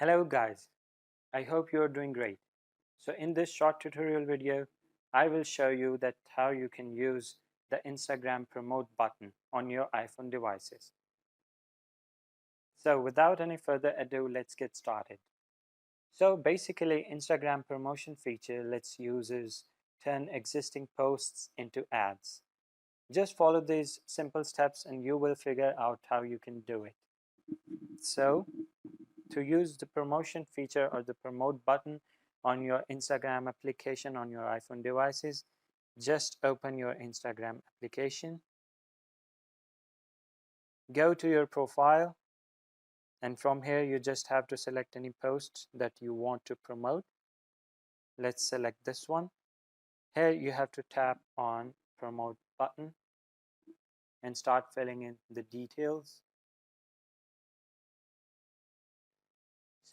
Hello guys, I hope you are doing great. So in this short tutorial video, I will show you that how you can use the Instagram promote button on your iPhone devices. So without any further ado, let's get started. So basically Instagram promotion feature lets users turn existing posts into ads. Just follow these simple steps and you will figure out how you can do it. So to use the promotion feature or the promote button on your Instagram application on your iPhone devices, just open your Instagram application, go to your profile, and from here you just have to select any post that you want to promote. Let's select this one. Here you have to tap on promote button and start filling in the details.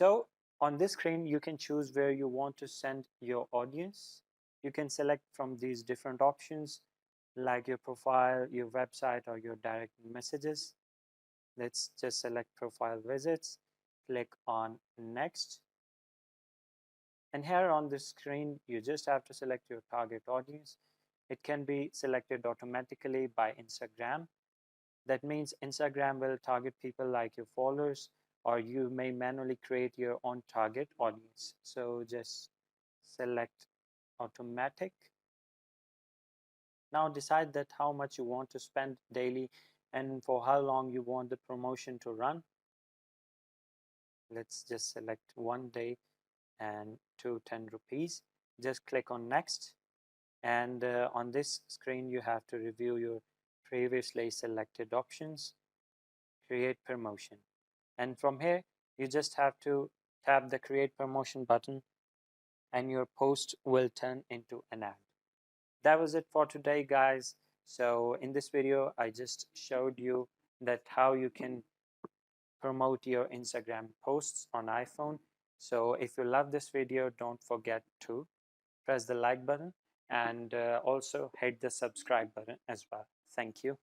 So on this screen, you can choose where you want to send your audience. You can select from these different options like your profile, your website, or your direct messages. Let's just select profile visits, click on next. And here on the screen, you just have to select your target audience. It can be selected automatically by Instagram. That means Instagram will target people like your followers, or you may manually create your own target audience. So just select automatic. Now decide that how much you want to spend daily and for how long you want the promotion to run. Let's just select 1 day and 210 rupees. Just click on next. And on this screen, you have to review your previously selected options, create promotion. And from here, you just have to tap the create promotion button and your post will turn into an ad. That was it for today, guys. So in this video, I just showed you that how you can promote your Instagram posts on iPhone. So if you love this video, don't forget to press the like button and also hit the subscribe button as well. Thank you.